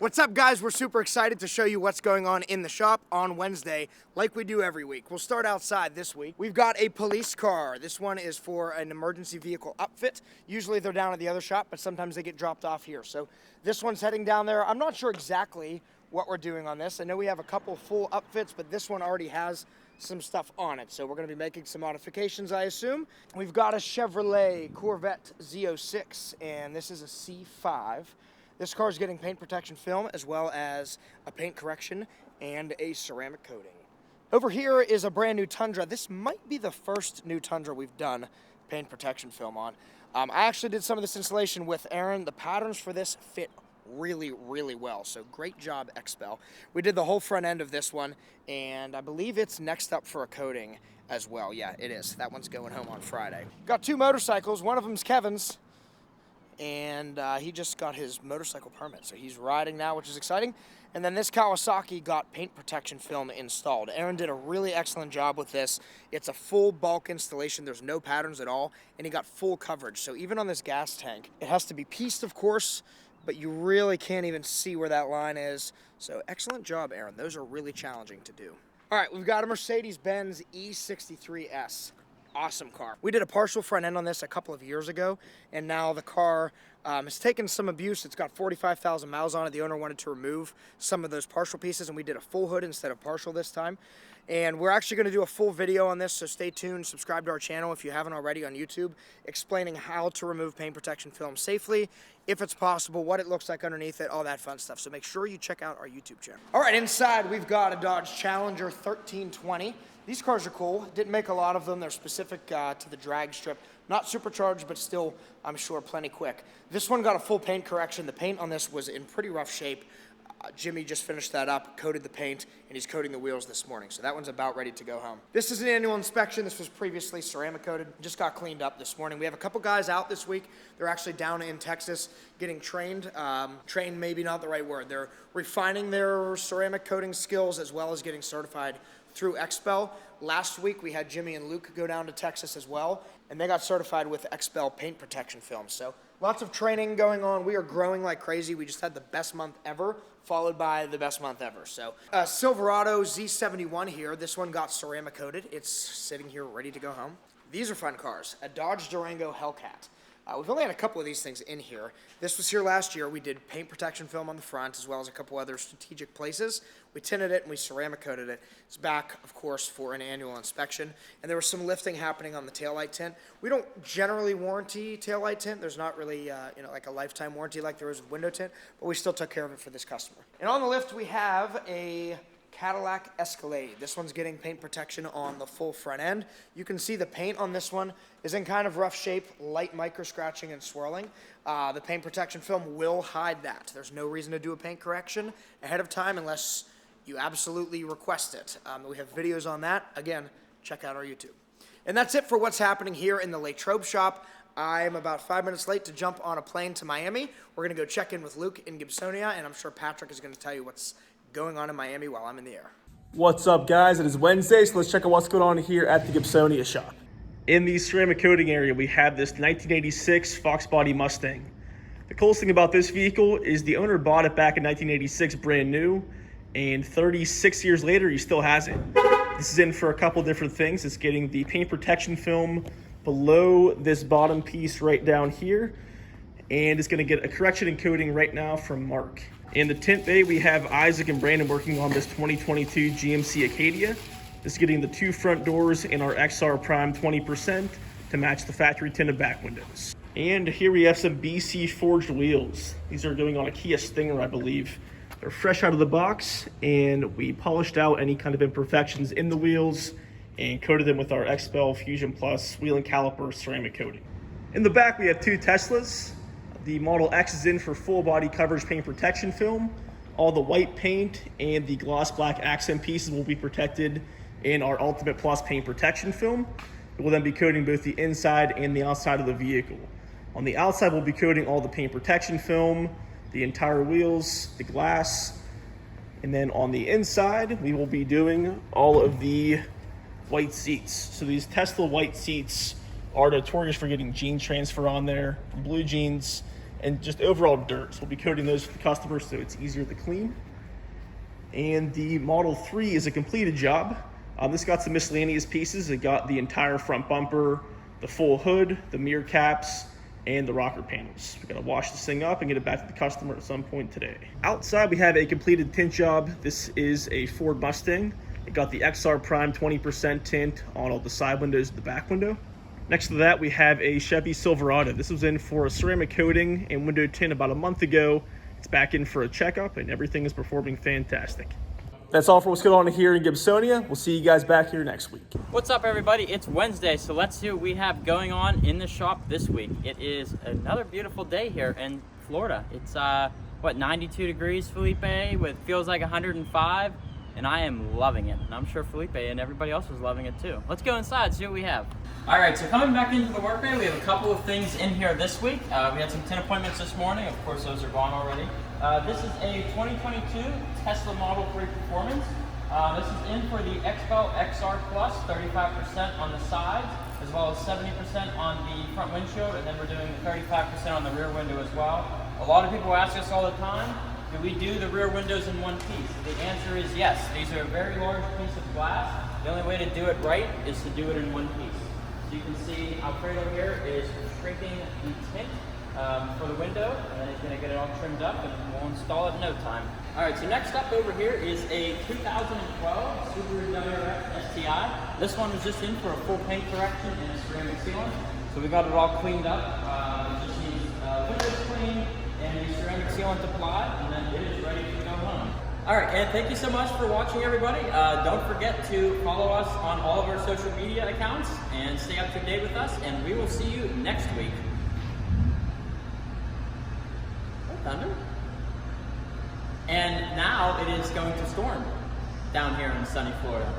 What's up, guys? We're super excited to show you what's going on in the shop on Wednesday, like we do every week. We'll start outside this week. We've got a police car. This one is for an emergency vehicle upfit. Usually they're down at the other shop, but sometimes they get dropped off here. So this one's heading down there. I'm not sure exactly what we're doing on this. I know we have a couple full upfits, but this one already has some stuff on it. So we're gonna be making some modifications, I assume. We've got a Chevrolet Corvette Z06, and this is a C5. This car is getting paint protection film as well as a paint correction and a ceramic coating. Over here is a brand new Tundra. This might be the first new Tundra we've done paint protection film on. I actually did some of this installation with Aaron. The patterns for this fit really well, so great job, XPEL. We did the whole front end of this one, and I believe it's next up for a coating as well. Yeah, it is. That one's going home on Friday. Got two motorcycles. One of them's Kevin's, and he just got his motorcycle permit, so he's riding now, which is exciting. And then this Kawasaki got paint protection film installed. Aaron did a really excellent job with this. It's a full bulk installation. There's no patterns at all, and he got full coverage. So even on this gas tank, it has to be pieced, of course, but you really can't even see where that line is. So excellent job, Aaron. Those are really challenging to do. All right, we've got a Mercedes-Benz E63S. Awesome car. We did a partial front end on this a couple of years ago, and now the car has taken some abuse. It's got 45,000 miles on it. The owner wanted to remove some of those partial pieces, and we did a full hood instead of partial this time. And we're actually going to do a full video on this, so stay tuned. Subscribe to our channel if you haven't already on YouTube, explaining how to remove paint protection film safely, if it's possible, what it looks like underneath it, all that fun stuff. So make sure you check out our YouTube channel. All right, inside we've got a Dodge Challenger 1320. These cars are cool. Didn't make a lot of them. They're specific to the drag strip. Not supercharged, but still, I'm sure, plenty quick. This one got a full paint correction. The paint on this was in pretty rough shape. Jimmy just finished that up, coated the paint, and he's coating the wheels this morning. So that one's about ready to go home. This is an annual inspection. This was previously ceramic coated. Just got cleaned up this morning. We have a couple guys out this week. They're actually down in Texas getting trained. Trained maybe not the right word. They're refining their ceramic coating skills as well as getting certified through XPEL. Last week we had Jimmy and Luke go down to Texas as well, and they got certified with XPEL paint protection film. So lots of training going on. We are growing like crazy. We just had the best month ever, followed by the best month ever. So Silverado Z71 here. This one got ceramic coated. It's sitting here ready to go home. These are fun cars. A Dodge Durango Hellcat. We've only had a couple of these things in here. This was here last year. We did paint protection film on the front as well as a couple other strategic places. We tinted it and we ceramic coated it. It's back, of course, for an annual inspection. And there was some lifting happening on the taillight tint. We don't generally warranty taillight tint. There's not really like a lifetime warranty like there is with window tint, but we still took care of it for this customer. And on the lift we have a Cadillac Escalade. This one's getting paint protection on the full front end. You can see the paint on this one is in kind of rough shape, light micro scratching and swirling. The paint protection film will hide that. There's no reason to do a paint correction ahead of time unless you absolutely request it. We have videos on that. Again, check out our YouTube. And that's it for what's happening here in the Latrobe shop. I'm about 5 minutes late to jump on a plane to Miami. We're gonna go check in with Luke in Gibsonia, and I'm sure Patrick is gonna tell you what's going on in Miami while I'm in the air. What's up, guys? It is Wednesday, so let's check out what's going on here at the Gibsonia shop. In the ceramic coating area, we have this 1986 Fox Body Mustang. The coolest thing about this vehicle is the owner bought it back in 1986 brand new, and 36 years later, he still has it. This is in for a couple different things. It's getting the paint protection film below this bottom piece right down here, and it's gonna get a correction and coating right now from Mark. In the tint bay, we have Isaac and Brandon working on this 2022 GMC Acadia. This is getting the two front doors in our XR Prime 20% to match the factory tinted back windows. And here we have some BC forged wheels. These are going on a Kia Stinger, I believe. They're fresh out of the box, and we polished out any kind of imperfections in the wheels and coated them with our XPEL Fusion Plus wheel and caliper ceramic coating. In the back, we have two Teslas. The Model X is in for full body coverage paint protection film. All the white paint and the gloss black accent pieces will be protected in our Ultimate Plus paint protection film. It will then be coating both the inside and the outside of the vehicle. On the outside, we'll be coating all the paint protection film, the entire wheels, the glass, and then on the inside, we will be doing all of the white seats. So these Tesla white seats are notorious for getting gene transfer on there, blue jeans, and just overall dirt. So we'll be coating those for the customer so it's easier to clean. And the Model 3 is a completed job. This got some miscellaneous pieces. It got the entire front bumper, the full hood, the mirror caps, and the rocker panels. We gotta wash this thing up and get it back to the customer at some point today. Outside, we have a completed tint job. This is a Ford Mustang. It got the XR Prime 20% tint on all the side windows and the back window. Next to that, we have a Chevy Silverado. This was in for a ceramic coating and window tint about a month ago. It's back in for a checkup and everything is performing fantastic. That's all for what's going on here in Gibsonia. We'll see you guys back here next week. What's up, everybody? It's Wednesday, so let's see what we have going on in the shop this week. It is another beautiful day here in Florida. It's, 92 degrees, Felipe, with feels like 105, and I am loving it. And I'm sure Felipe and everybody else is loving it too. Let's go inside, see what we have. All right, so coming back into the workday, we have a couple of things in here this week. We had some tint appointments this morning. Of course, those are gone already. This is a 2022 Tesla Model 3 Performance. This is in for the XPEL XR Plus, 35% on the sides, as well as 70% on the front windshield, and then we're doing 35% on the rear window as well. A lot of people ask us all the time, do we do the rear windows in one piece? The answer is yes. These are a very large piece of glass. The only way to do it right is to do it in one piece. So you can see Alfredo here is shrinking the tint for the window, and then he's going to get it all trimmed up and we'll install it in no time. All right, so next up over here is a 2012 Subaru WRX STI. This one was just in for a full paint correction and a ceramic sealant. So we got it all cleaned up. It just needs windows cleaned and the ceramic sealant applied, and then it is ready to go home. All right, and thank you so much for watching, everybody. Don't forget to follow us on all of our social media accounts and stay up to date with us, and we will see you next week. Thunder. And now it is going to storm down here in sunny Florida.